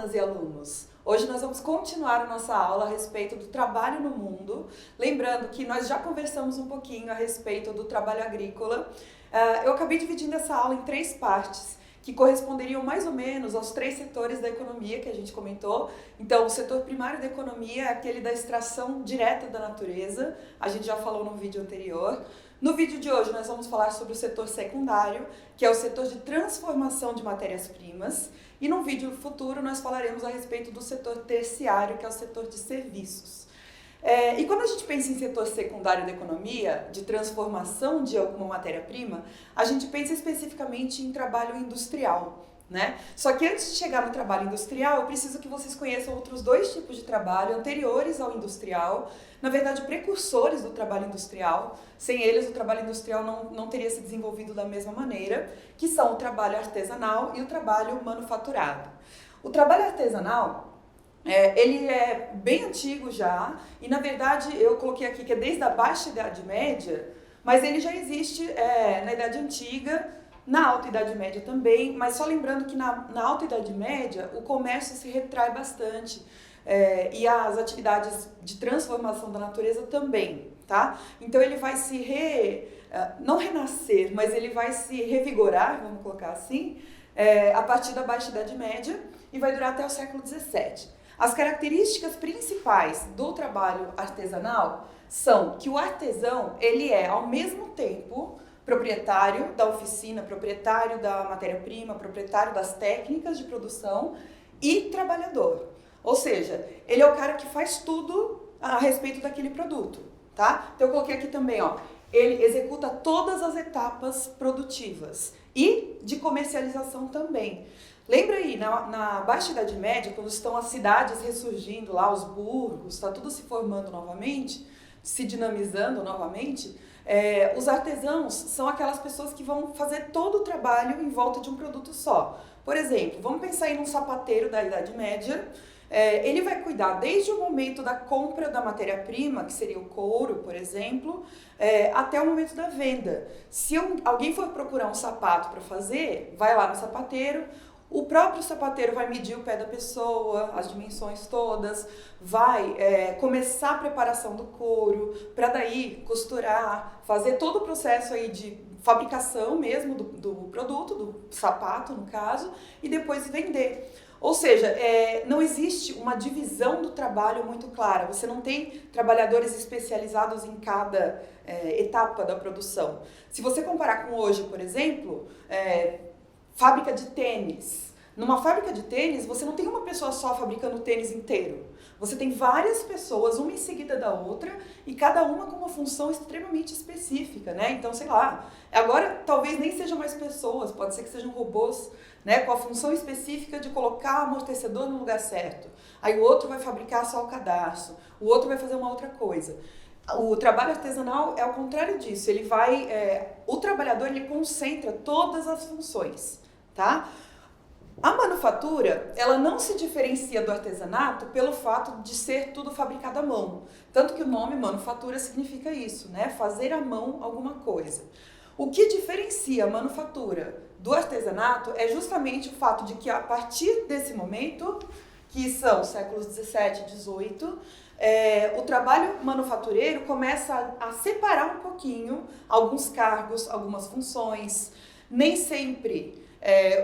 alunas e alunos! Hoje nós vamos continuar a nossa aula a respeito do trabalho no mundo, lembrando que nós já conversamos um pouquinho a respeito do trabalho agrícola. Eu acabei dividindo essa aula em 3 partes, que corresponderiam mais ou menos aos 3 setores da economia que a gente comentou. Então, o setor primário da economia é aquele da extração direta da natureza, a gente já falou no vídeo anterior. No vídeo de hoje nós vamos falar sobre o setor secundário, que é o setor de transformação de matérias-primas, e no vídeo futuro nós falaremos a respeito do setor terciário, que é o setor de serviços. E quando a gente pensa em setor secundário da economia, de transformação de alguma matéria-prima, a gente pensa especificamente em trabalho industrial, né? Só que antes de chegar no trabalho industrial, eu preciso que vocês conheçam outros 2 tipos de trabalho anteriores ao industrial, na verdade precursores do trabalho industrial. Sem eles o trabalho industrial não teria se desenvolvido da mesma maneira, que são o trabalho artesanal e o trabalho manufaturado. O trabalho artesanal, ele é bem antigo já, e na verdade eu coloquei aqui que é desde a Baixa Idade Média, mas ele já existe na Idade Antiga, na Alta Idade Média também, mas só lembrando que na Alta Idade Média o comércio se retrai bastante, e as atividades de transformação da natureza também, tá? Então ele vai não renascer, mas ele vai se revigorar, vamos colocar assim, a partir da Baixa Idade Média e vai durar até o século XVII. As características principais do trabalho artesanal são que o artesão, ele é ao mesmo tempo proprietário da oficina, proprietário da matéria-prima, proprietário das técnicas de produção e trabalhador. Ou seja, ele é o cara que faz tudo a respeito daquele produto, tá? Então eu coloquei aqui também, ó, ele executa todas as etapas produtivas e de comercialização também. Lembra aí, na Baixa Idade Média, quando estão as cidades ressurgindo lá, os burgos, está tudo se formando novamente, se dinamizando novamente, os artesãos são aquelas pessoas que vão fazer todo o trabalho em volta de um produto só. Por exemplo, vamos pensar em um sapateiro da Idade Média. Ele vai cuidar desde o momento da compra da matéria-prima, que seria o couro, por exemplo, até o momento da venda. Se alguém for procurar um sapato para fazer, vai lá no sapateiro. O próprio sapateiro vai medir o pé da pessoa, as dimensões todas, vai começar a preparação do couro, para daí costurar, fazer todo o processo aí de fabricação mesmo do produto, do sapato no caso, e depois vender. Ou seja, não existe uma divisão do trabalho muito clara, você não tem trabalhadores especializados em cada etapa da produção. Se você comparar com hoje, por exemplo, fábrica de tênis. Numa fábrica de tênis, você não tem uma pessoa só fabricando o tênis inteiro. Você tem várias pessoas, uma em seguida da outra, e cada uma com uma função extremamente específica, né? Então, sei lá, agora talvez nem sejam mais pessoas, pode ser que sejam robôs, né? Com a função específica de colocar o amortecedor no lugar certo. Aí o outro vai fabricar só o cadarço, o outro vai fazer uma outra coisa. O trabalho artesanal é ao contrário disso, o trabalhador ele concentra todas as funções, tá? A manufatura, ela não se diferencia do artesanato pelo fato de ser tudo fabricado à mão. Tanto que o nome manufatura significa isso, né? Fazer à mão alguma coisa. O que diferencia a manufatura do artesanato é justamente o fato de que a partir desse momento, que são séculos 17 e 18, o trabalho manufatureiro começa a separar um pouquinho alguns cargos, algumas funções. Nem sempre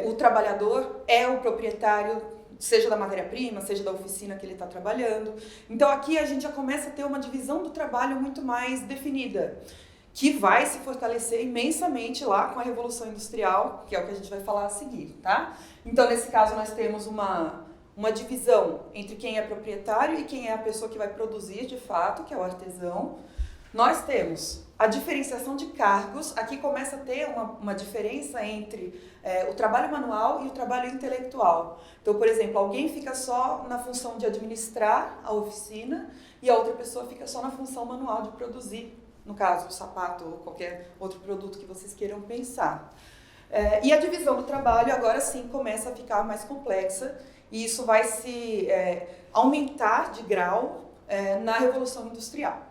o trabalhador é o proprietário, seja da matéria-prima, seja da oficina que ele está trabalhando. Então aqui a gente já começa a ter uma divisão do trabalho muito mais definida, que vai se fortalecer imensamente lá com a Revolução Industrial, que é o que a gente vai falar a seguir, tá? Então nesse caso nós temos uma divisão entre quem é proprietário e quem é a pessoa que vai produzir de fato, que é o artesão. Nós temos a diferenciação de cargos, aqui começa a ter uma diferença entre o trabalho manual e o trabalho intelectual. Então, por exemplo, alguém fica só na função de administrar a oficina e a outra pessoa fica só na função manual de produzir, no caso, o sapato ou qualquer outro produto que vocês queiram pensar. E a divisão do trabalho agora sim começa a ficar mais complexa e isso vai se aumentar de grau na Revolução Industrial.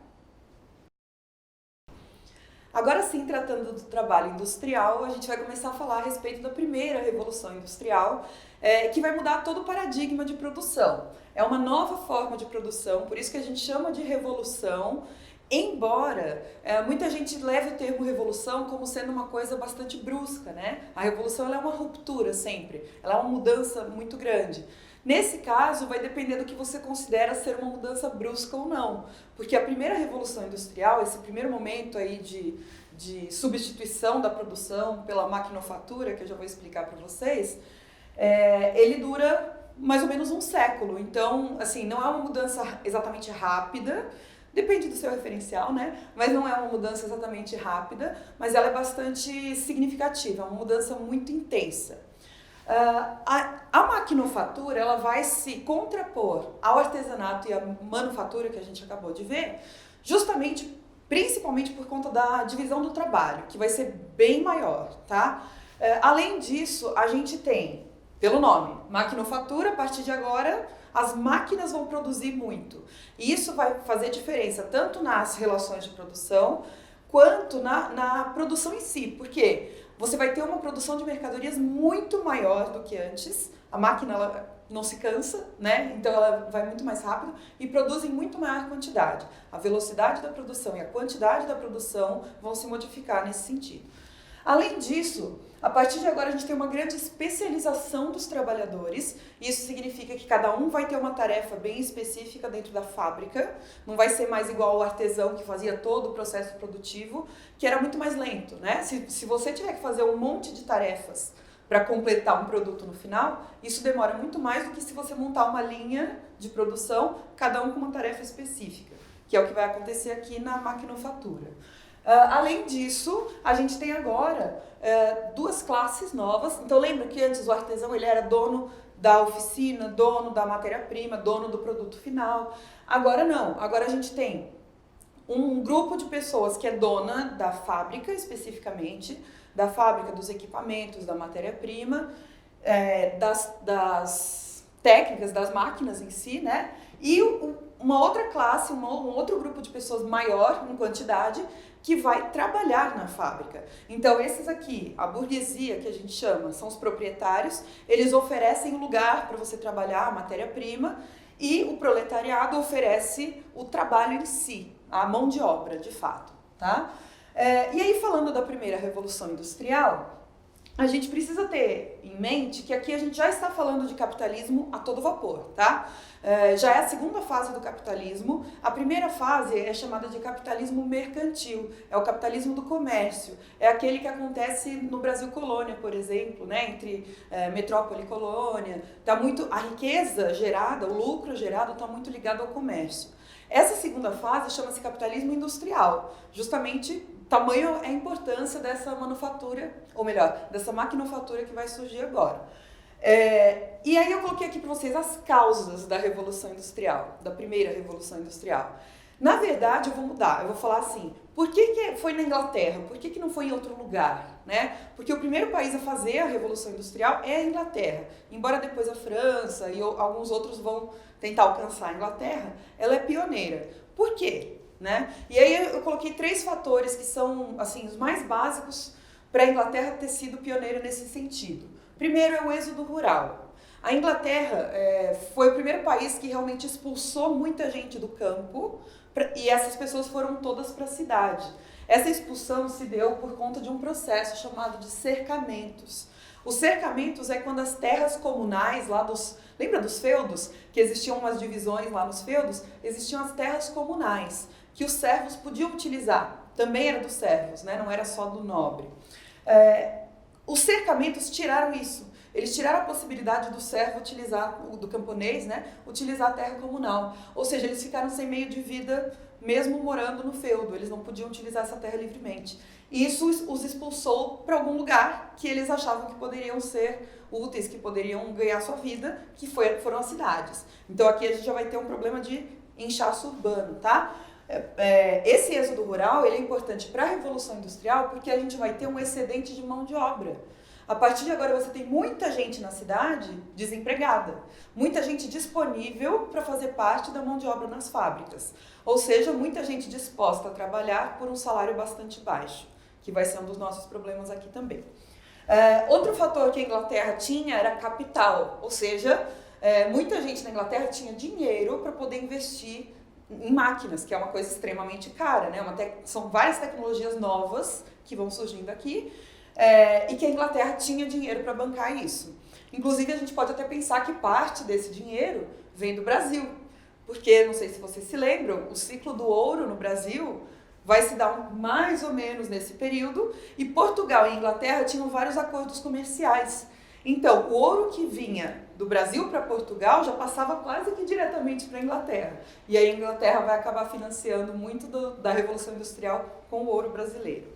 Agora sim, tratando do trabalho industrial, a gente vai começar a falar a respeito da primeira revolução industrial, que vai mudar todo o paradigma de produção. É uma nova forma de produção, por isso que a gente chama de revolução, embora muita gente leve o termo revolução como sendo uma coisa bastante brusca, né? A revolução ela é uma ruptura sempre, ela é uma mudança muito grande. Nesse caso, vai depender do que você considera ser uma mudança brusca ou não. Porque a primeira revolução industrial, esse primeiro momento aí de substituição da produção pela maquinofatura, que eu já vou explicar para vocês, ele dura mais ou menos um século. Então, assim, não é uma mudança exatamente rápida, depende do seu referencial, né? Mas não é uma mudança exatamente rápida, mas ela é bastante significativa, é uma mudança muito intensa. A maquinofatura ela vai se contrapor ao artesanato e à manufatura que a gente acabou de ver, justamente, principalmente por conta da divisão do trabalho, que vai ser bem maior, tá? Além disso, a gente tem, pelo nome, maquinofatura, a partir de agora, as máquinas vão produzir muito. E isso vai fazer diferença tanto nas relações de produção, quanto na produção em si. Por quê? Você vai ter uma produção de mercadorias muito maior do que antes. A máquina ela não se cansa, né? Então ela vai muito mais rápido e produz em muito maior quantidade. A velocidade da produção e a quantidade da produção vão se modificar nesse sentido. Além disso, a partir de agora a gente tem uma grande especialização dos trabalhadores. Isso significa que cada um vai ter uma tarefa bem específica dentro da fábrica. Não vai ser mais igual ao artesão que fazia todo o processo produtivo, que era muito mais lento, né? Se você tiver que fazer um monte de tarefas para completar um produto no final, isso demora muito mais do que se você montar uma linha de produção, cada um com uma tarefa específica, que é o que vai acontecer aqui na maquinofatura. Além disso, a gente tem agora duas classes novas. Então lembra que antes o artesão ele era dono da oficina, dono da matéria-prima, dono do produto final. Agora não, agora a gente tem um grupo de pessoas que é dona da fábrica especificamente, da fábrica, dos equipamentos, da matéria-prima, das técnicas, das máquinas em si, né? E uma outra classe, um outro grupo de pessoas maior em quantidade, que vai trabalhar na fábrica. Então esses aqui, a burguesia que a gente chama, são os proprietários, eles oferecem um lugar para você trabalhar a matéria-prima e o proletariado oferece o trabalho em si, a mão de obra de fato, tá? E aí falando da primeira revolução industrial, a gente precisa ter em mente que aqui a gente já está falando de capitalismo a todo vapor, tá? Já é a segunda fase do capitalismo. A primeira fase é chamada de capitalismo mercantil, é o capitalismo do comércio. É aquele que acontece no Brasil colônia, por exemplo, né? Entre metrópole e colônia. A riqueza gerada, o lucro gerado está muito ligado ao comércio. Essa segunda fase chama-se capitalismo industrial, justamente tamanho é a importância dessa manufatura, ou melhor, dessa maquinofatura que vai surgir agora. E aí eu coloquei aqui para vocês as causas da Revolução Industrial, da primeira Revolução Industrial. Na verdade, eu vou mudar, eu vou falar assim, por que foi na Inglaterra? Por que não foi em outro lugar? Né? Porque o primeiro país a fazer a Revolução Industrial é a Inglaterra. Embora depois a França e alguns outros vão tentar alcançar a Inglaterra, ela é pioneira. Por quê? Né? E aí eu coloquei 3 fatores que são assim, os mais básicos para a Inglaterra ter sido pioneira nesse sentido. Primeiro é o êxodo rural. A Inglaterra foi o primeiro país que realmente expulsou muita gente do campo e essas pessoas foram todas para a cidade. Essa expulsão se deu por conta de um processo chamado de cercamentos. Os cercamentos é quando as terras comunais lá lembra dos feudos? Que existiam umas divisões lá nos feudos? Existiam as terras comunais, que os servos podiam utilizar. Também era dos servos, né? Não era só do nobre. Os cercamentos tiraram isso. Eles tiraram a possibilidade do servo utilizar, do camponês, né? Utilizar a terra comunal. Ou seja, eles ficaram sem meio de vida mesmo morando no feudo. Eles não podiam utilizar essa terra livremente. E isso os expulsou para algum lugar que eles achavam que poderiam ser úteis, que poderiam ganhar sua vida, que foram as cidades. Então aqui a gente já vai ter um problema de inchaço urbano, tá? Esse êxodo rural ele é importante para a Revolução Industrial porque a gente vai ter um excedente de mão de obra. A partir de agora você tem muita gente na cidade desempregada, muita gente disponível para fazer parte da mão de obra nas fábricas, ou seja, muita gente disposta a trabalhar por um salário bastante baixo. que vai ser um dos nossos problemas aqui também. Outro fator que a Inglaterra tinha era capital, ou seja, muita gente na Inglaterra tinha dinheiro para poder investir em máquinas, que é uma coisa extremamente cara, né? São várias tecnologias novas que vão surgindo aqui, e que a Inglaterra tinha dinheiro para bancar isso. Inclusive, a gente pode até pensar que parte desse dinheiro vem do Brasil, porque, não sei se vocês se lembram, o ciclo do ouro no Brasil vai se dar mais ou menos nesse período, e Portugal e Inglaterra tinham vários acordos comerciais. Então, o ouro que vinha do Brasil para Portugal já passava quase que diretamente para a Inglaterra. E aí a Inglaterra vai acabar financiando muito da Revolução Industrial com o ouro brasileiro.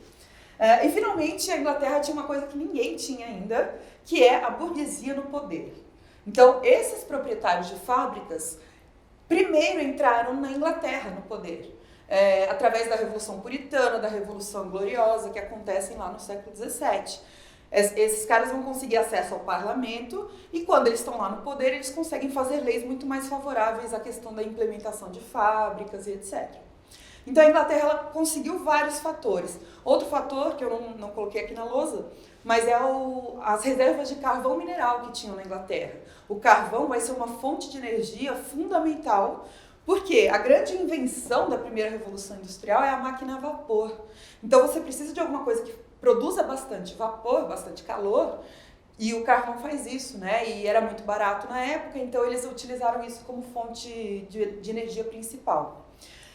E finalmente a Inglaterra tinha uma coisa que ninguém tinha ainda, que é a burguesia no poder. Então, esses proprietários de fábricas primeiro entraram na Inglaterra no poder, através da Revolução Puritana, da Revolução Gloriosa, que acontecem lá no século XVII. Esses caras vão conseguir acesso ao parlamento e quando eles estão lá no poder, eles conseguem fazer leis muito mais favoráveis à questão da implementação de fábricas e etc. Então a Inglaterra ela conseguiu vários fatores. Outro fator que eu não coloquei aqui na lousa, mas é as reservas de carvão mineral que tinham na Inglaterra. O carvão vai ser uma fonte de energia fundamental, porque a grande invenção da primeira Revolução Industrial é a máquina a vapor. Então você precisa de alguma coisa que produza bastante vapor, bastante calor, e o carvão faz isso, né? E era muito barato na época, então eles utilizaram isso como fonte de energia principal.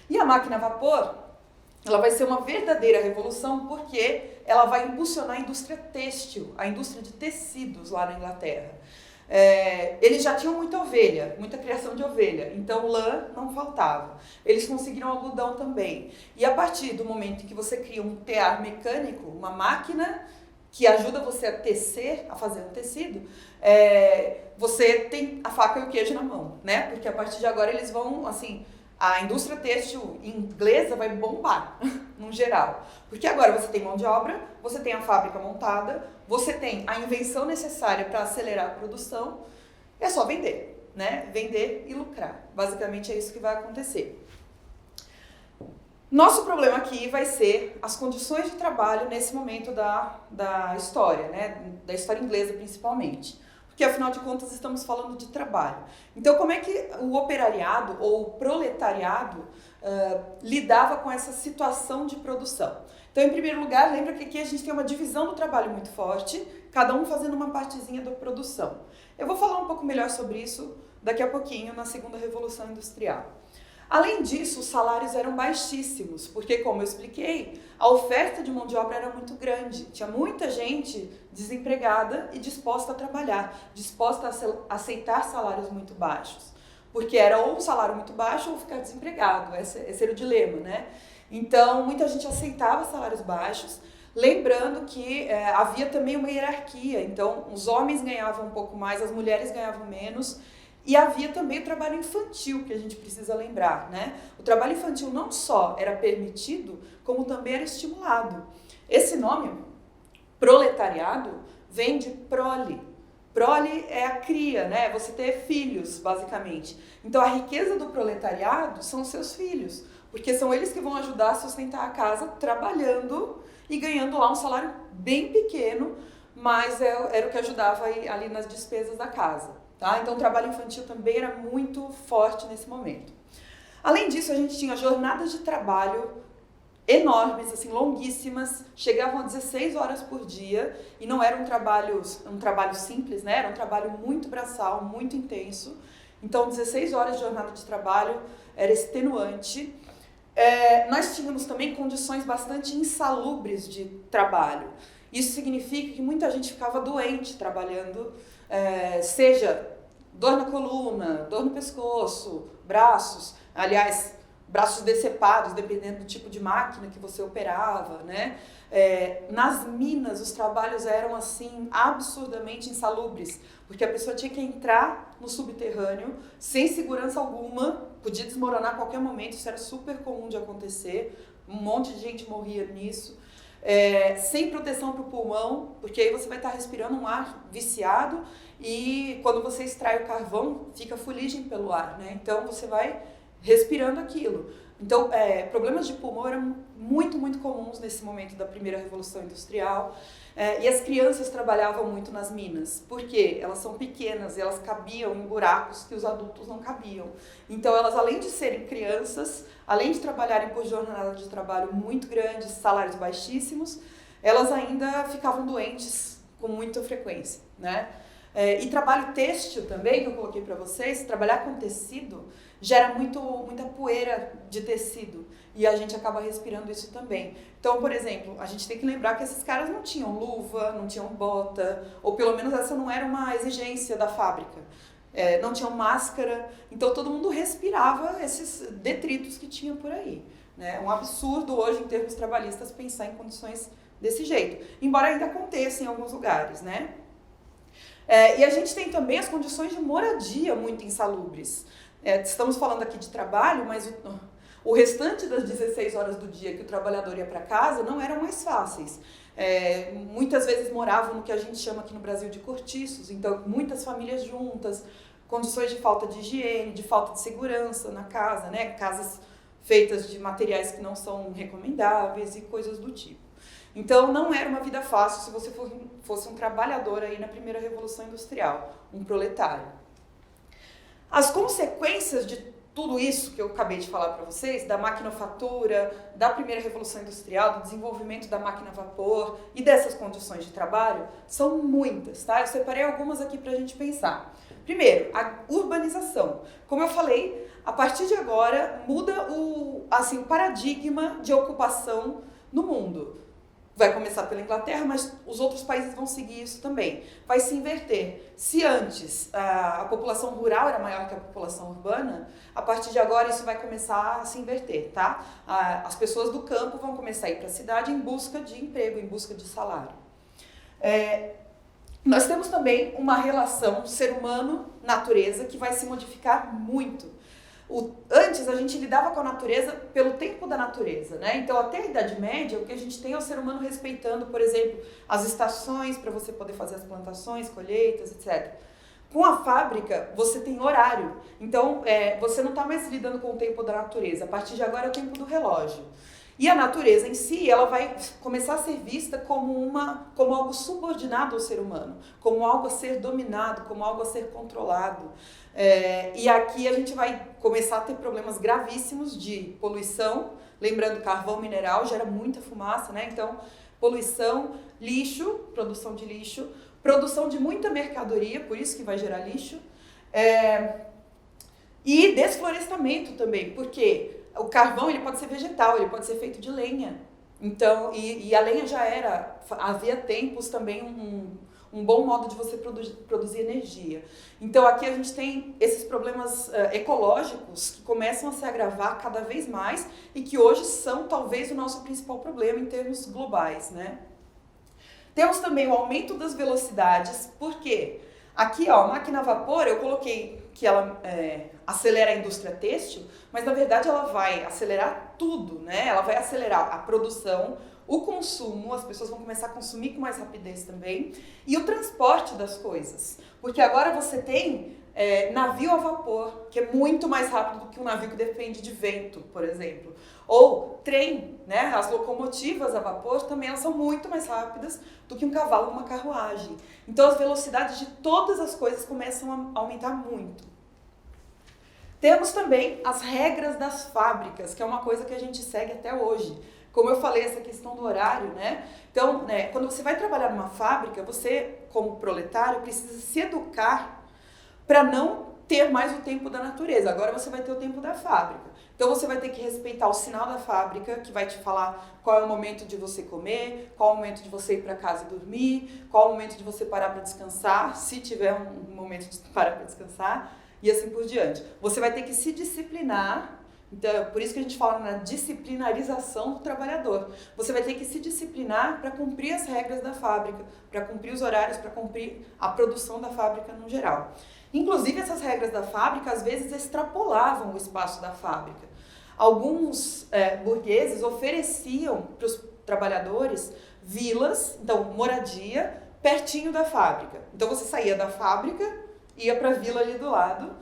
E a máquina a vapor, ela vai ser uma verdadeira revolução porque ela vai impulsionar a indústria têxtil, a indústria de tecidos lá na Inglaterra. Eles já tinham muita ovelha, muita criação de ovelha, então lã não faltava. Eles conseguiram algodão também. E a partir do momento em que você cria um tear mecânico, uma máquina que ajuda você a tecer, a fazer um tecido, você tem a faca e o queijo na mão, né? Porque a partir de agora eles vão, assim, a indústria têxtil inglesa vai bombar, no geral. Porque agora você tem mão de obra, você tem a fábrica montada, você tem a invenção necessária para acelerar a produção, é só vender, né? Vender e lucrar. Basicamente é isso que vai acontecer. Nosso problema aqui vai ser as condições de trabalho nesse momento da história, né? Da história inglesa principalmente. Porque, afinal de contas, estamos falando de trabalho. Então, como é que o operariado ou o proletariado lidava com essa situação de produção? Então, em primeiro lugar, lembra que aqui a gente tem uma divisão do trabalho muito forte, cada um fazendo uma partezinha da produção. Eu vou falar um pouco melhor sobre isso daqui a pouquinho, na segunda Revolução Industrial. Além disso, os salários eram baixíssimos, porque, como eu expliquei, a oferta de mão de obra era muito grande. Tinha muita gente desempregada e disposta a trabalhar, disposta a aceitar salários muito baixos. Porque era ou um salário muito baixo ou ficar desempregado, esse era o dilema, né? Então, muita gente aceitava salários baixos, lembrando que havia também uma hierarquia. Então, os homens ganhavam um pouco mais, as mulheres ganhavam menos. E havia também o trabalho infantil, que a gente precisa lembrar, né? O trabalho infantil não só era permitido, como também era estimulado. Esse nome, proletariado, vem de prole. Prole é a cria, né? Você ter filhos, basicamente. Então, a riqueza do proletariado são os seus filhos, porque são eles que vão ajudar a sustentar a casa trabalhando e ganhando lá um salário bem pequeno, mas era o que ajudava ali nas despesas da casa. Tá? Então o trabalho infantil também era muito forte nesse momento. Além disso, a gente tinha jornadas de trabalho enormes, assim, longuíssimas, chegavam a 16 horas por dia, e não era um trabalho simples, né? Era um trabalho muito braçal, muito intenso. Então 16 horas de jornada de trabalho era extenuante. Nós tínhamos também condições bastante insalubres de trabalho. Isso significa que muita gente ficava doente trabalhando, seja dor na coluna, dor no pescoço, braços, aliás, braços decepados, dependendo do tipo de máquina que você operava, né? Nas minas, os trabalhos eram, assim, absurdamente insalubres, porque a pessoa tinha que entrar no subterrâneo sem segurança alguma, podia desmoronar a qualquer momento, isso era super comum de acontecer, um monte de gente morria nisso. Sem proteção para o pulmão, porque aí você vai estar respirando um ar viciado e quando você extrai o carvão, fica fuligem pelo ar, né? Então você vai respirando aquilo. Então, problemas de pulmão eram muito, muito comuns nesse momento da primeira Revolução Industrial. E as crianças trabalhavam muito nas minas. Por quê? Elas são pequenas e elas cabiam em buracos que os adultos não cabiam. Então, elas, além de serem crianças, além de trabalharem por jornada de trabalho muito grandes, salários baixíssimos, elas ainda ficavam doentes com muita frequência, né? E trabalho têxtil também, que eu coloquei para vocês, trabalhar com tecido gera muita poeira de tecido e a gente acaba respirando isso também. Então, por exemplo, a gente tem que lembrar que esses caras não tinham luva, não tinham bota, ou pelo menos essa não era uma exigência da fábrica. Não tinham máscara, então todo mundo respirava esses detritos que tinha por aí, né? Um absurdo hoje, em termos trabalhistas, pensar em condições desse jeito, embora ainda aconteça em alguns lugares, né? E a gente tem também as condições de moradia muito insalubres. Estamos falando aqui de trabalho, mas o restante das 16 horas do dia que o trabalhador ia para casa não eram mais fáceis. Muitas vezes moravam no que a gente chama aqui no Brasil de cortiços, então muitas famílias juntas, condições de falta de higiene, de falta de segurança na casa, né? Casas feitas de materiais que não são recomendáveis e coisas do tipo. Então, não era uma vida fácil se você fosse um trabalhador aí na primeira Revolução Industrial, um proletário. As consequências de tudo isso que eu acabei de falar para vocês, da maquinofatura, da primeira Revolução Industrial, do desenvolvimento da máquina a vapor e dessas condições de trabalho, são muitas, tá? Eu separei algumas aqui para a gente pensar. Primeiro, a urbanização. Como eu falei, a partir de agora muda o paradigma de ocupação no mundo. Vai começar pela Inglaterra, mas os outros países vão seguir isso também. Vai se inverter. Se antes a população rural era maior que a população urbana, a partir de agora isso vai começar a se inverter, tá? As pessoas do campo vão começar a ir para a cidade em busca de emprego, em busca de salário. Nós temos também uma relação ser humano-natureza que vai se modificar muito. Antes a gente lidava com a natureza pelo tempo da natureza, né? Então até a Idade Média o que a gente tem é o ser humano respeitando, por exemplo, as estações para você poder fazer as plantações, colheitas, etc. Com a fábrica você tem horário, então você não está mais lidando com o tempo da natureza, a partir de agora é o tempo do relógio. E a natureza em si, ela vai começar a ser vista como algo subordinado ao ser humano, como algo a ser dominado, como algo a ser controlado. E aqui a gente vai começar a ter problemas gravíssimos de poluição, lembrando carvão mineral gera muita fumaça, né? Então, poluição, lixo, produção de muita mercadoria, por isso que vai gerar lixo, e desflorestamento também, porque o carvão ele pode ser vegetal, ele pode ser feito de lenha. Então, e a lenha havia tempos também um bom modo de você produzir energia. Então aqui a gente tem esses problemas ecológicos que começam a se agravar cada vez mais e que hoje são talvez o nosso principal problema em termos globais, né? Temos também o aumento das velocidades, porque aqui, ó, a máquina a vapor, eu coloquei que ela acelera a indústria têxtil, mas na verdade ela vai acelerar tudo, né? Ela vai acelerar a produção, o consumo, as pessoas vão começar a consumir com mais rapidez também, e o transporte das coisas. Porque agora você tem navio a vapor, que é muito mais rápido do que um navio que depende de vento, por exemplo. Ou trem, né? As locomotivas a vapor também elas são muito mais rápidas do que um cavalo ou uma carruagem. Então as velocidades de todas as coisas começam a aumentar muito. Temos também as regras das fábricas, que é uma coisa que a gente segue até hoje. Como eu falei, essa questão do horário, né? Então, quando você vai trabalhar numa fábrica, você, como proletário, precisa se educar para não ter mais o tempo da natureza. Agora você vai ter o tempo da fábrica. Então você vai ter que respeitar o sinal da fábrica, que vai te falar qual é o momento de você comer, qual é o momento de você ir para casa e dormir, qual é o momento de você parar para descansar, se tiver um momento de parar para descansar, e assim por diante. Você vai ter que se disciplinar, então por isso que a gente fala na disciplinarização do trabalhador. Você vai ter que se disciplinar para cumprir as regras da fábrica, para cumprir os horários, para cumprir a produção da fábrica no geral. Inclusive, essas regras da fábrica, às vezes, extrapolavam o espaço da fábrica. Alguns burgueses ofereciam para os trabalhadores vilas, então, moradia, pertinho da fábrica. Então, você saía da fábrica, ia para a vila ali do lado,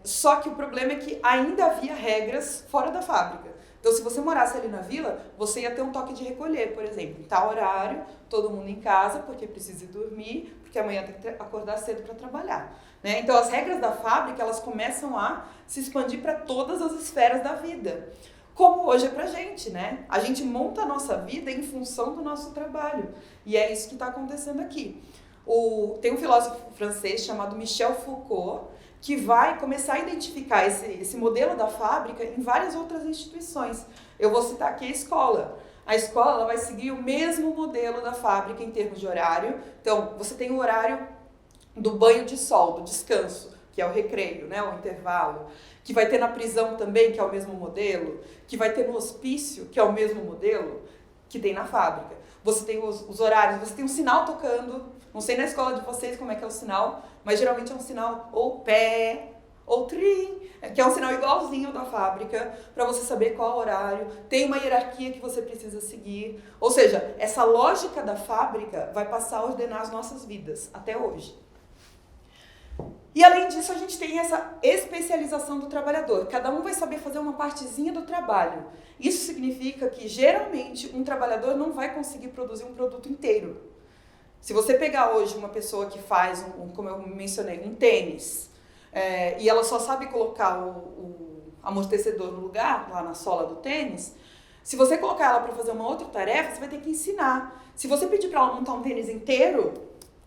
Só que o problema é que ainda havia regras fora da fábrica. Então, se você morasse ali na vila, você ia ter um toque de recolher, por exemplo. Em tal horário, todo mundo em casa, porque precisa dormir, porque amanhã tem que acordar cedo para trabalhar. Né? Então, as regras da fábrica, elas começam a se expandir para todas as esferas da vida. Como hoje é pra gente, né? A gente monta a nossa vida em função do nosso trabalho. E é isso que está acontecendo aqui. Tem um filósofo francês chamado Michel Foucault, que vai começar a identificar esse modelo da fábrica em várias outras instituições. Eu vou citar aqui a escola. A escola ela vai seguir o mesmo modelo da fábrica em termos de horário. Então, você tem o horário do banho de sol, do descanso, que é o recreio, né, o intervalo, que vai ter na prisão também, que é o mesmo modelo, que vai ter no hospício, que é o mesmo modelo que tem na fábrica. Você tem os horários, você tem um sinal tocando, não sei na escola de vocês como é que é o sinal, mas geralmente é um sinal ou pé, ou trim, que é um sinal igualzinho da fábrica, para você saber qual é o horário, tem uma hierarquia que você precisa seguir. Ou seja, essa lógica da fábrica vai passar a ordenar as nossas vidas, até hoje. E além disso, a gente tem essa especialização do trabalhador. Cada um vai saber fazer uma partezinha do trabalho. Isso significa que, geralmente, um trabalhador não vai conseguir produzir um produto inteiro. Se você pegar hoje uma pessoa que faz, como eu mencionei, um tênis, e ela só sabe colocar o amortecedor no lugar, lá na sola do tênis, se você colocar ela para fazer uma outra tarefa, você vai ter que ensinar. Se você pedir para ela montar um tênis inteiro,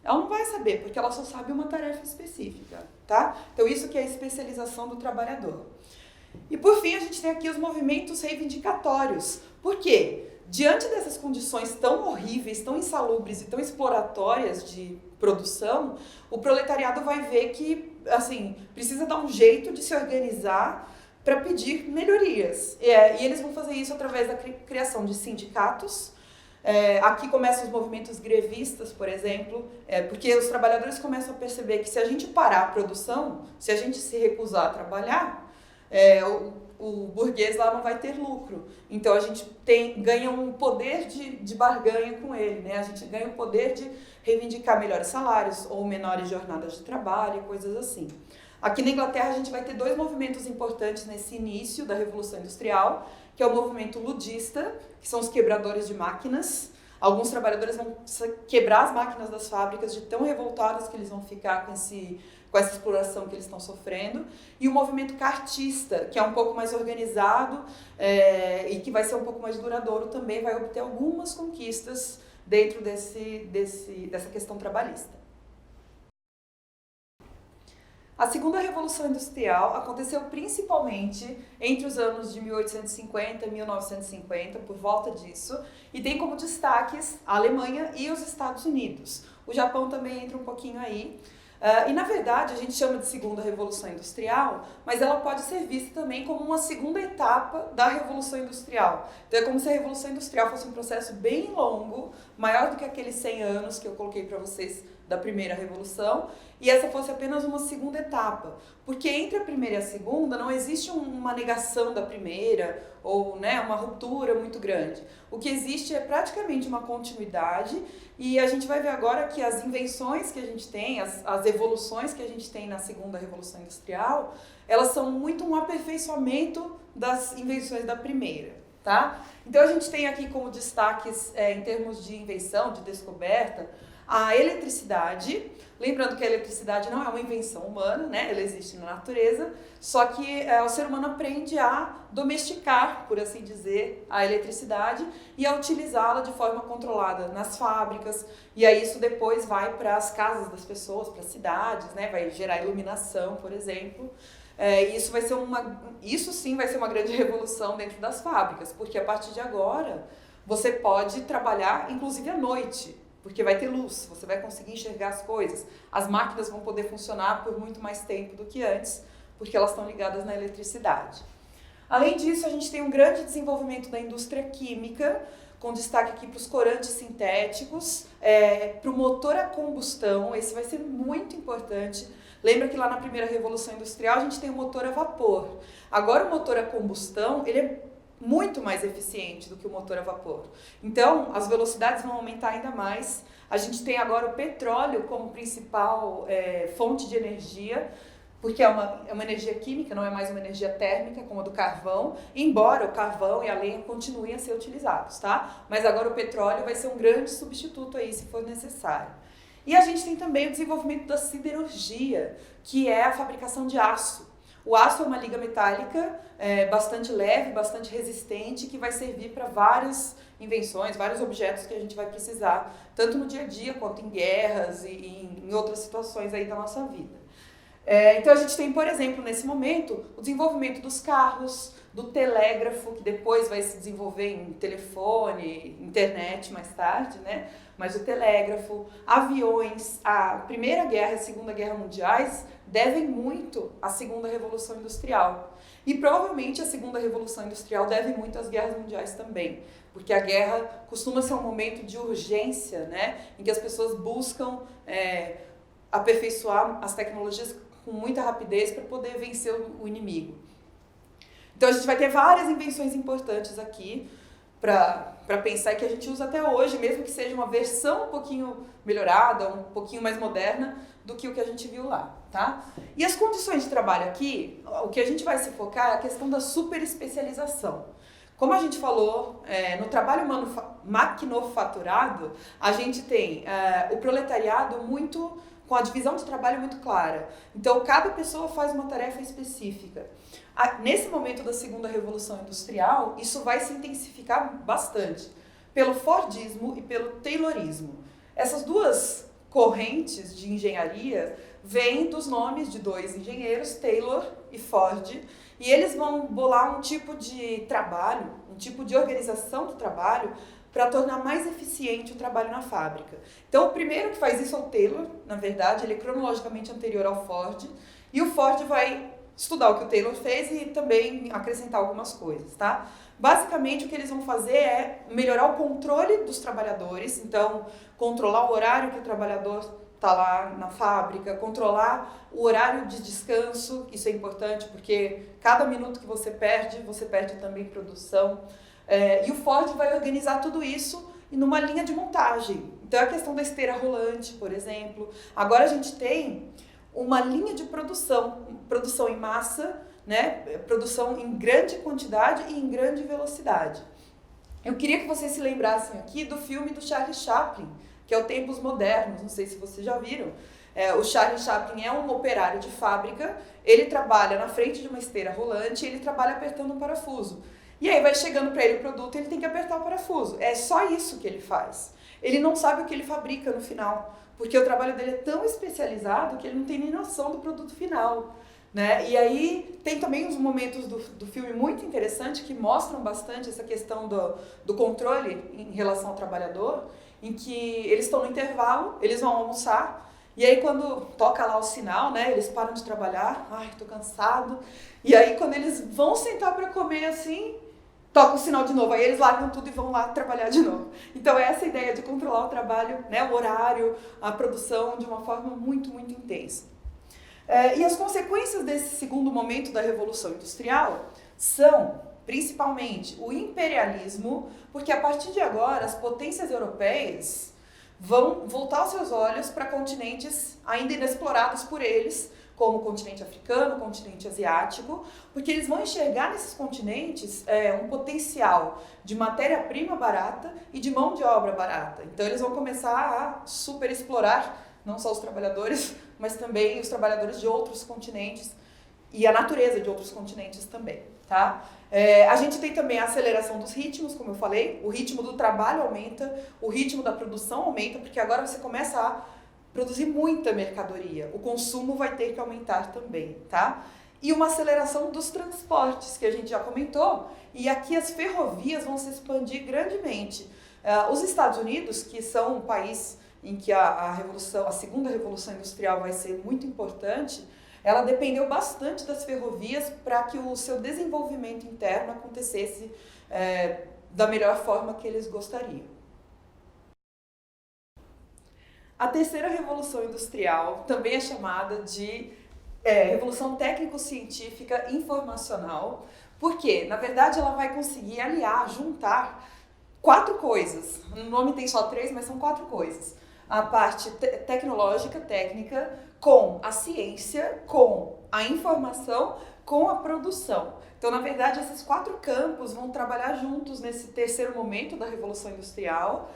ela não vai saber, porque ela só sabe uma tarefa específica, tá? Então, isso que é a especialização do trabalhador. E, por fim, a gente tem aqui os movimentos reivindicatórios. Por quê? Diante dessas condições tão horríveis, tão insalubres e tão exploratórias de produção, o proletariado vai ver que, assim, precisa dar um jeito de se organizar para pedir melhorias. E eles vão fazer isso através da criação de sindicatos. Aqui começam os movimentos grevistas, por exemplo, porque os trabalhadores começam a perceber que se a gente parar a produção, se a gente se recusar a trabalhar, o burguês lá não vai ter lucro. Então a gente ganha um poder de barganha com ele, né? A gente ganha o poder de reivindicar melhores salários ou menores jornadas de trabalho, coisas assim. Aqui na Inglaterra a gente vai ter dois movimentos importantes nesse início da Revolução Industrial, que é o movimento ludista, que são os quebradores de máquinas. Alguns trabalhadores vão quebrar as máquinas das fábricas de tão revoltados que eles vão ficar com essa exploração que eles estão sofrendo. E o movimento cartista, que é um pouco mais organizado e que vai ser um pouco mais duradouro também, vai obter algumas conquistas dentro dessa questão trabalhista. A segunda Revolução Industrial aconteceu principalmente entre os anos de 1850 e 1950, por volta disso, e tem como destaques a Alemanha e os Estados Unidos. O Japão também entra um pouquinho aí. E, na verdade, a gente chama de segunda Revolução Industrial, mas ela pode ser vista também como uma segunda etapa da Revolução Industrial. Então, é como se a Revolução Industrial fosse um processo bem longo, maior do que aqueles 100 anos que eu coloquei para vocês da primeira revolução, e essa fosse apenas uma segunda etapa. Porque entre a primeira e a segunda não existe uma negação da primeira, ou uma ruptura muito grande. O que existe é praticamente uma continuidade, e a gente vai ver agora que as invenções que a gente tem, as evoluções que a gente tem na segunda Revolução Industrial, elas são muito um aperfeiçoamento das invenções da primeira, tá? Então a gente tem aqui como destaques, em termos de invenção, de descoberta, a eletricidade. Lembrando que a eletricidade não é uma invenção humana, né? Ela existe na natureza, só que o ser humano aprende a domesticar, por assim dizer, a eletricidade e a utilizá-la de forma controlada nas fábricas, e aí isso depois vai para as casas das pessoas, para as cidades, né? Vai gerar iluminação, por exemplo. Isso sim vai ser uma grande revolução dentro das fábricas, porque a partir de agora você pode trabalhar inclusive à noite, porque vai ter luz, você vai conseguir enxergar as coisas. As máquinas vão poder funcionar por muito mais tempo do que antes, porque elas estão ligadas na eletricidade. Além disso, a gente tem um grande desenvolvimento da indústria química, com destaque aqui para os corantes sintéticos, para o motor a combustão. Esse vai ser muito importante. Lembra que lá na primeira Revolução Industrial a gente tem o motor a vapor. Agora o motor a combustão, ele é muito mais eficiente do que o motor a vapor. Então, as velocidades vão aumentar ainda mais. A gente tem agora o petróleo como principal fonte de energia porque é uma energia química, não é mais uma energia térmica como a do carvão, embora o carvão e a lenha continuem a ser utilizados, tá? Mas agora o petróleo vai ser um grande substituto aí, se for necessário. E a gente tem também o desenvolvimento da siderurgia, que é a fabricação de aço. O aço é uma liga metálica bastante leve, bastante resistente, que vai servir para várias invenções, vários objetos que a gente vai precisar, tanto no dia a dia quanto em guerras e em outras situações aí da nossa vida. Então a gente tem, por exemplo, nesse momento, o desenvolvimento dos carros, do telégrafo, que depois vai se desenvolver em telefone, internet mais tarde, né? Mas o telégrafo, aviões, a Primeira Guerra e a Segunda Guerra Mundiais devem muito à Segunda Revolução Industrial. E provavelmente a Segunda Revolução Industrial deve muito às guerras mundiais também, porque a guerra costuma ser um momento de urgência, né? Em que as pessoas buscam aperfeiçoar as tecnologias com muita rapidez para poder vencer o inimigo. Então a gente vai ter várias invenções importantes aqui para pensar que a gente usa até hoje, mesmo que seja uma versão um pouquinho melhorada, um pouquinho mais moderna do que o que a gente viu lá, tá? E as condições de trabalho aqui, o que a gente vai se focar é a questão da superespecialização. Como a gente falou, no trabalho maquinofaturado, a gente tem o proletariado com a divisão de trabalho muito clara. Então, cada pessoa faz uma tarefa específica. Nesse momento da Segunda Revolução Industrial, isso vai se intensificar bastante, pelo Fordismo e pelo Taylorismo. Essas duas correntes de engenharia vêm dos nomes de dois engenheiros, Taylor e Ford, e eles vão bolar um tipo de trabalho, um tipo de organização do trabalho para tornar mais eficiente o trabalho na fábrica. Então, o primeiro que faz isso é o Taylor, na verdade, ele é cronologicamente anterior ao Ford, e o Ford vai estudar o que o Taylor fez e também acrescentar algumas coisas, tá? Basicamente, o que eles vão fazer é melhorar o controle dos trabalhadores, então, controlar o horário que o trabalhador está lá na fábrica, controlar o horário de descanso, isso é importante porque cada minuto que você perde também produção. E o Ford vai organizar tudo isso numa linha de montagem. Então, a questão da esteira rolante, por exemplo. Agora a gente tem uma linha de produção em massa, né? Produção em grande quantidade e em grande velocidade. Eu queria que vocês se lembrassem aqui do filme do Charlie Chaplin, que é o Tempos Modernos, não sei se vocês já viram. O Charlie Chaplin é um operário de fábrica, ele trabalha na frente de uma esteira rolante e ele trabalha apertando um parafuso. E aí vai chegando para ele o produto e ele tem que apertar o parafuso. É só isso que ele faz. Ele não sabe o que ele fabrica no final, porque o trabalho dele é tão especializado que ele não tem nem noção do produto final, né? E aí tem também uns momentos do filme muito interessantes que mostram bastante essa questão do controle em relação ao trabalhador, em que eles estão no intervalo, eles vão almoçar, e aí quando toca lá o sinal, né, eles param de trabalhar, ai, tô cansado, e aí quando eles vão sentar para comer assim, toca o sinal de novo, aí eles largam tudo e vão lá trabalhar de novo. Então essa ideia de controlar o trabalho, né, o horário, a produção de uma forma muito, muito intensa. E as consequências desse segundo momento da Revolução Industrial são, principalmente, o imperialismo, porque a partir de agora as potências europeias vão voltar os seus olhos para continentes ainda inexplorados por eles, como o continente africano, o continente asiático, porque eles vão enxergar nesses continentes um potencial de matéria-prima barata e de mão de obra barata. Então eles vão começar a super explorar não só os trabalhadores, mas também os trabalhadores de outros continentes e a natureza de outros continentes também, tá? A gente tem também a aceleração dos ritmos, como eu falei, o ritmo do trabalho aumenta, o ritmo da produção aumenta, porque agora você começa a produzir muita mercadoria, o consumo vai ter que aumentar também, tá? E uma aceleração dos transportes, que a gente já comentou, e aqui as ferrovias vão se expandir grandemente. Os Estados Unidos, que são um país em que a Segunda Revolução Industrial vai ser muito importante, ela dependeu bastante das ferrovias para que o seu desenvolvimento interno acontecesse da melhor forma que eles gostariam. A terceira Revolução Industrial também é chamada de Revolução Técnico-Científica Informacional, porque, na verdade, ela vai conseguir aliar, juntar 4 coisas. No nome tem só 3, mas são 4 coisas. A parte tecnológica, técnica, com a ciência, com a informação com a produção. Então, na verdade, esses 4 campos vão trabalhar juntos nesse terceiro momento da Revolução Industrial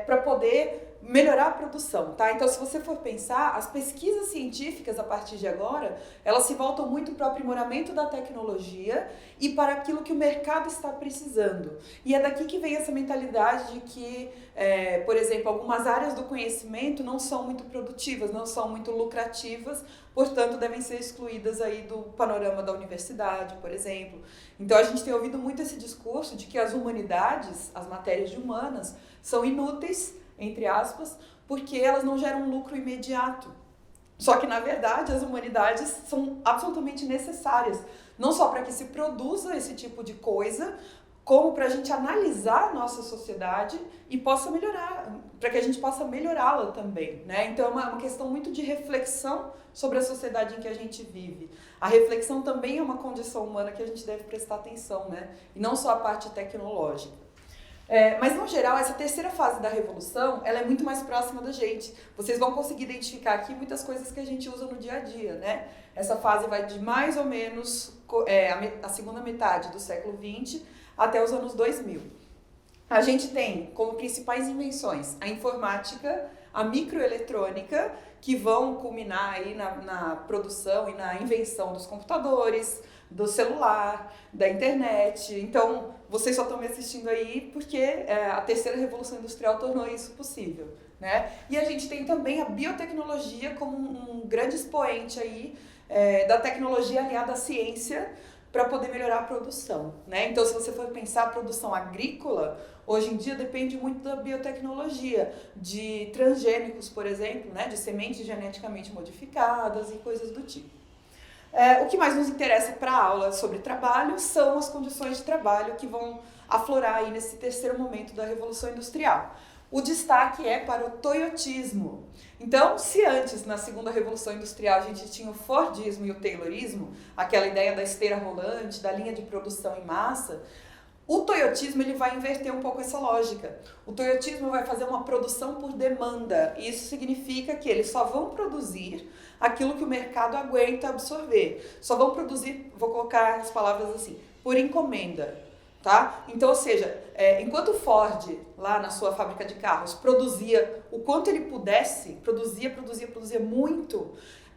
para poder melhorar a produção, tá? Então, se você for pensar, as pesquisas científicas a partir de agora, elas se voltam muito para o aprimoramento da tecnologia e para aquilo que o mercado está precisando. E é daqui que vem essa mentalidade de que, por exemplo, algumas áreas do conhecimento não são muito produtivas, não são muito lucrativas, portanto, devem ser excluídas aí do panorama da universidade, por exemplo. Então, a gente tem ouvido muito esse discurso de que as humanidades, as matérias de humanas, são inúteis, entre aspas, porque elas não geram um lucro imediato. Só que, na verdade, as humanidades são absolutamente necessárias, não só para que se produza esse tipo de coisa, como para a gente analisar a nossa sociedade e possa melhorar, para que a gente possa melhorá-la também, né? Então, é uma questão muito de reflexão sobre a sociedade em que a gente vive. A reflexão também é uma condição humana que a gente deve prestar atenção, né? E não só a parte tecnológica. Mas, no geral, essa terceira fase da revolução, ela é muito mais próxima da gente. Vocês vão conseguir identificar aqui muitas coisas que a gente usa no dia a dia, né? Essa fase vai de mais ou menos a segunda metade do século XX até os anos 2000. A gente tem como principais invenções a informática, a microeletrônica, que vão culminar aí na produção e na invenção dos computadores, do celular, da internet. Então, vocês só estão me assistindo aí porque a terceira revolução industrial tornou isso possível, né? E a gente tem também a biotecnologia como um grande expoente aí da tecnologia aliada à ciência para poder melhorar a produção, né? Então, se você for pensar a produção agrícola, hoje em dia depende muito da biotecnologia, de transgênicos, por exemplo, né? De sementes geneticamente modificadas e coisas do tipo. O que mais nos interessa para a aula sobre trabalho são as condições de trabalho que vão aflorar aí nesse terceiro momento da Revolução Industrial. O destaque é para o toyotismo. Então, se antes, na segunda Revolução Industrial, a gente tinha o Fordismo e o Taylorismo, aquela ideia da esteira rolante, da linha de produção em massa, o toyotismo ele vai inverter um pouco essa lógica. O toyotismo vai fazer uma produção por demanda. E isso significa que eles só vão produzir aquilo que o mercado aguenta absorver. Só vão produzir, vou colocar as palavras assim, por encomenda. Tá? Então, ou seja, enquanto o Ford, lá na sua fábrica de carros, produzia o quanto ele pudesse, produzia muito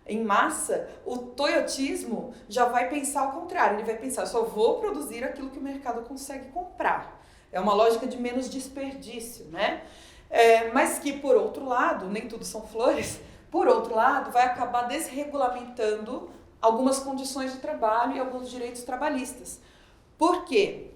em massa, o toyotismo já vai pensar ao contrário. Ele vai pensar, só vou produzir aquilo que o mercado consegue comprar. É uma lógica de menos desperdício, né? Mas que, por outro lado, nem tudo são flores, por outro lado, vai acabar desregulamentando algumas condições de trabalho e alguns direitos trabalhistas. Por quê?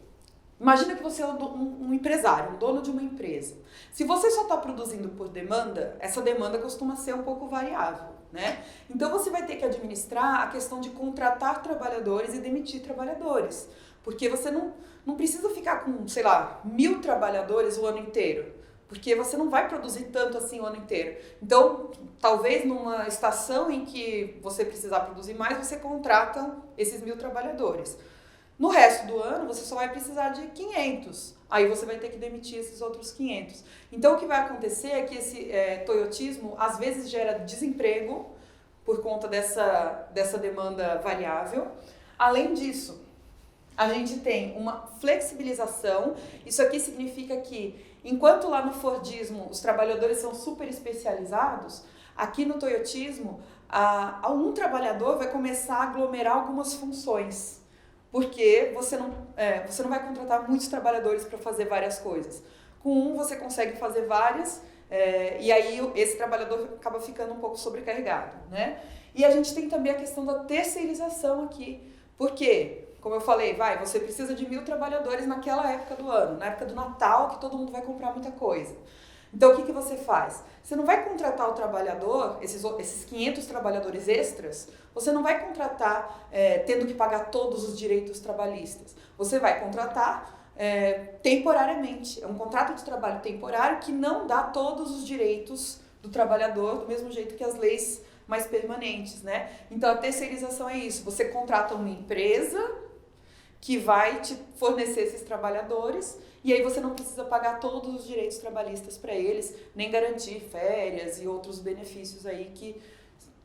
Imagina que você é um empresário, um dono de uma empresa. Se você só está produzindo por demanda, essa demanda costuma ser um pouco variável, né? Então você vai ter que administrar a questão de contratar trabalhadores e demitir trabalhadores. Porque você não precisa ficar com, sei lá, 1.000 trabalhadores o ano inteiro. Porque você não vai produzir tanto assim o ano inteiro. Então, talvez numa estação em que você precisar produzir mais, você contrata esses 1.000 trabalhadores. No resto do ano, você só vai precisar de 500. Aí você vai ter que demitir esses outros 500. Então, o que vai acontecer é que esse toyotismo, às vezes, gera desemprego por conta dessa demanda variável. Além disso, a gente tem uma flexibilização. Isso aqui significa que, enquanto lá no Fordismo os trabalhadores são super especializados, aqui no toyotismo, um trabalhador vai começar a aglomerar algumas funções. Porque você não vai contratar muitos trabalhadores para fazer várias coisas. Com um você consegue fazer várias, e aí esse trabalhador acaba ficando um pouco sobrecarregado, né? E a gente tem também a questão da terceirização aqui. Por quê? Como eu falei, você precisa de 1.000 trabalhadores naquela época do ano, na época do Natal, que todo mundo vai comprar muita coisa. Então, o que você faz? Você não vai contratar o trabalhador, esses 500 trabalhadores extras, você não vai contratar tendo que pagar todos os direitos trabalhistas. Você vai contratar temporariamente. É um contrato de trabalho temporário que não dá todos os direitos do trabalhador, do mesmo jeito que as leis mais permanentes, né? Então, a terceirização é isso. Você contrata uma empresa que vai te fornecer esses trabalhadores e aí você não precisa pagar todos os direitos trabalhistas para eles, nem garantir férias e outros benefícios aí que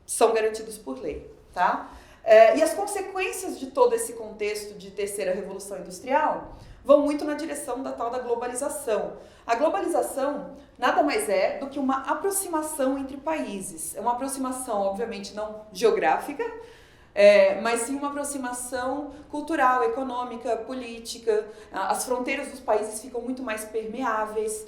são garantidos por lei, tá? E as consequências de todo esse contexto de terceira revolução industrial vão muito na direção da tal da globalização. A globalização nada mais é do que uma aproximação entre países. É uma aproximação, obviamente, não geográfica, mas sim uma aproximação cultural, econômica, política. As fronteiras dos países ficam muito mais permeáveis.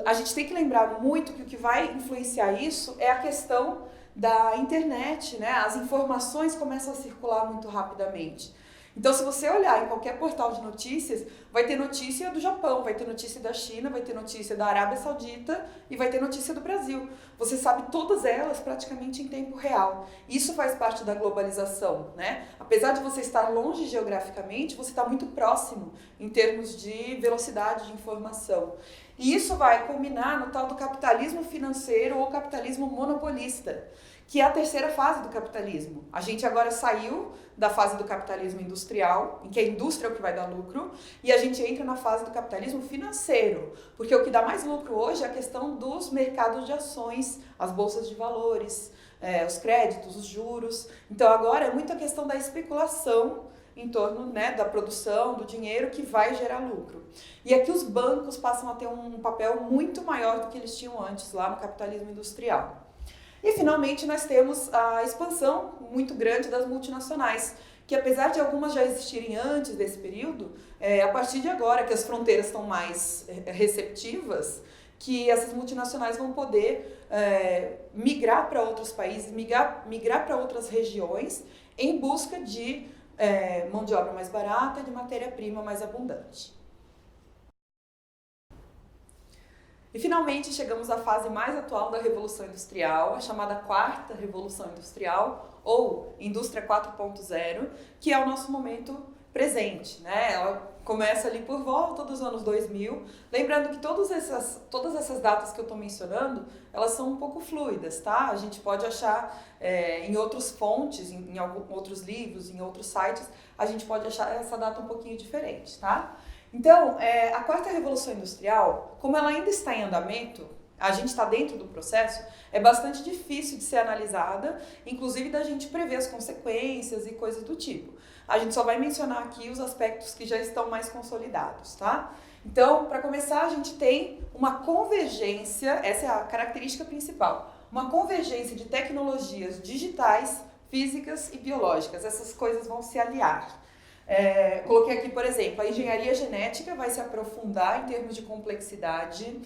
A gente tem que lembrar muito que o que vai influenciar isso é a questão da internet, né? As informações começam a circular muito rapidamente. Então, se você olhar em qualquer portal de notícias, vai ter notícia do Japão, vai ter notícia da China, vai ter notícia da Arábia Saudita e vai ter notícia do Brasil. Você sabe todas elas praticamente em tempo real. Isso faz parte da globalização, né? Apesar de você estar longe geograficamente, você está muito próximo em termos de velocidade de informação. E isso vai culminar no tal do capitalismo financeiro ou capitalismo monopolista, que é a terceira fase do capitalismo. A gente agora saiu da fase do capitalismo industrial, em que a indústria é o que vai dar lucro, e a gente entra na fase do capitalismo financeiro, porque o que dá mais lucro hoje é a questão dos mercados de ações, as bolsas de valores, os créditos, os juros. Então agora é muito a questão da especulação em torno, né, da produção, do dinheiro que vai gerar lucro. E aqui os bancos passam a ter um papel muito maior do que eles tinham antes, lá no capitalismo industrial. E, finalmente, nós temos a expansão muito grande das multinacionais, que apesar de algumas já existirem antes desse período, a partir de agora que as fronteiras estão mais receptivas, que essas multinacionais vão poder migrar para outros países, migrar para outras regiões, em busca de mão de obra mais barata e de matéria-prima mais abundante. E finalmente chegamos à fase mais atual da Revolução Industrial, a chamada Quarta Revolução Industrial, ou Indústria 4.0, que é o nosso momento presente, né? Ela começa ali por volta dos anos 2000, lembrando que todas essas datas que eu estou mencionando, elas são um pouco fluidas, tá? A gente pode achar em outras fontes, em outros livros, em outros sites, a gente pode achar essa data um pouquinho diferente, tá? Então, a quarta revolução industrial, como ela ainda está em andamento, a gente está dentro do processo, é bastante difícil de ser analisada, inclusive da gente prever as consequências e coisas do tipo. A gente só vai mencionar aqui os aspectos que já estão mais consolidados, tá? Então, para começar, a gente tem uma convergência, essa é a característica principal, uma convergência de tecnologias digitais, físicas e biológicas. Essas coisas vão se aliar. Coloquei aqui, por exemplo, a engenharia genética vai se aprofundar em termos de complexidade.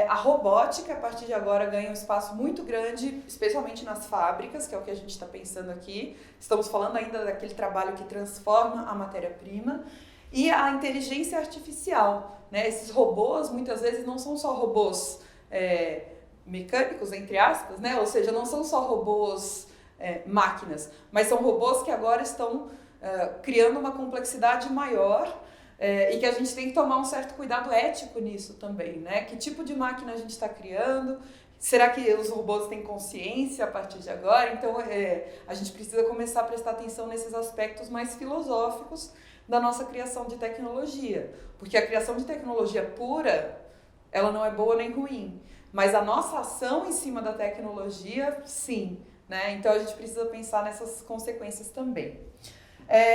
A robótica, a partir de agora, ganha um espaço muito grande, especialmente nas fábricas, que é o que a gente está pensando aqui. Estamos falando ainda daquele trabalho que transforma a matéria-prima. E a inteligência artificial, né? Esses robôs, muitas vezes, não são só robôs mecânicos, entre aspas, né? Ou seja, não são só robôs máquinas, mas são robôs que agora estão criando uma complexidade maior e que a gente tem que tomar um certo cuidado ético nisso também, né? Que tipo de máquina a gente está criando? Será que os robôs têm consciência a partir de agora? Então, a gente precisa começar a prestar atenção nesses aspectos mais filosóficos da nossa criação de tecnologia. Porque a criação de tecnologia pura, ela não é boa nem ruim. Mas a nossa ação em cima da tecnologia, sim, né? Então, a gente precisa pensar nessas consequências também.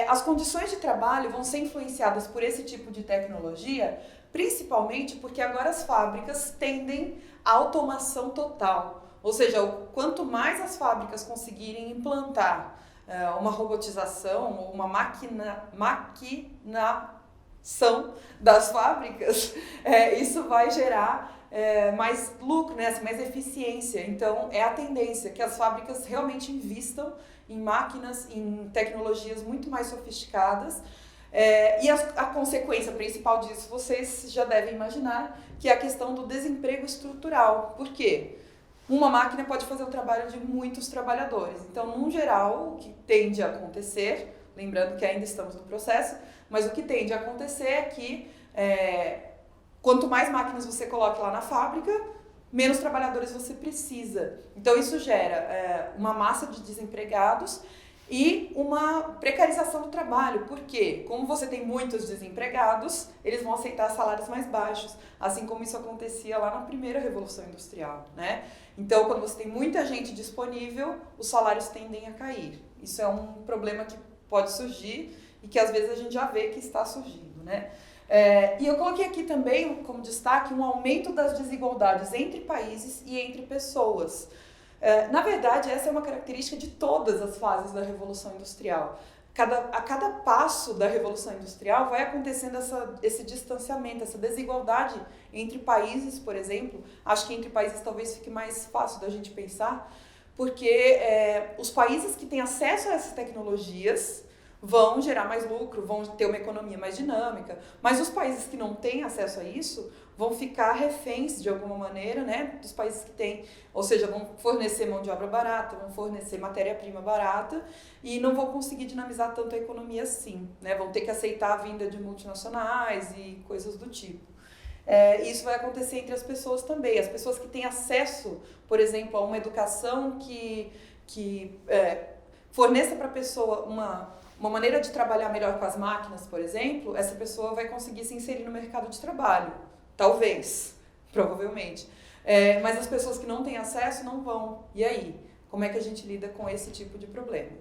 As condições de trabalho vão ser influenciadas por esse tipo de tecnologia, principalmente porque agora as fábricas tendem à automação total. Ou seja, quanto mais as fábricas conseguirem implantar uma robotização ou uma maquinação das fábricas, isso vai gerar mais lucro, né? Assim, mais eficiência. Então, é a tendência que as fábricas realmente invistam em máquinas, em tecnologias muito mais sofisticadas. E a consequência principal disso, vocês já devem imaginar, que é a questão do desemprego estrutural. Por quê? Uma máquina pode fazer o trabalho de muitos trabalhadores. Então, no geral, o que tende a acontecer, lembrando que ainda estamos no processo, mas o que tende a acontecer é que quanto mais máquinas você coloque lá na fábrica, menos trabalhadores você precisa. Então isso gera uma massa de desempregados E uma precarização do trabalho, porque como você tem muitos desempregados, eles vão aceitar salários mais baixos, assim como isso acontecia lá na primeira Revolução Industrial, né? Então, quando você tem muita gente disponível, os salários tendem a cair. Isso é um problema que pode surgir e que às vezes a gente já vê que está surgindo, né? E eu coloquei aqui também como destaque um aumento das desigualdades entre países e entre pessoas. Na verdade, essa é uma característica de todas as fases da Revolução Industrial. A cada passo da Revolução Industrial vai acontecendo esse distanciamento, essa desigualdade entre países, por exemplo. Acho que entre países talvez fique mais fácil da gente pensar, porque os países que têm acesso a essas tecnologias vão gerar mais lucro, vão ter uma economia mais dinâmica, mas os países que não têm acesso a isso vão ficar reféns de alguma maneira, né, dos países que têm, ou seja, vão fornecer mão de obra barata, vão fornecer matéria-prima barata e não vão conseguir dinamizar tanto a economia assim, né, vão ter que aceitar a vinda de multinacionais e coisas do tipo. Isso vai acontecer entre as pessoas também, as pessoas que têm acesso, por exemplo, a uma educação que forneça para a pessoa uma maneira de trabalhar melhor com as máquinas, por exemplo, essa pessoa vai conseguir se inserir no mercado de trabalho. Talvez, provavelmente. Mas as pessoas que não têm acesso não vão. E aí? Como é que a gente lida com esse tipo de problema?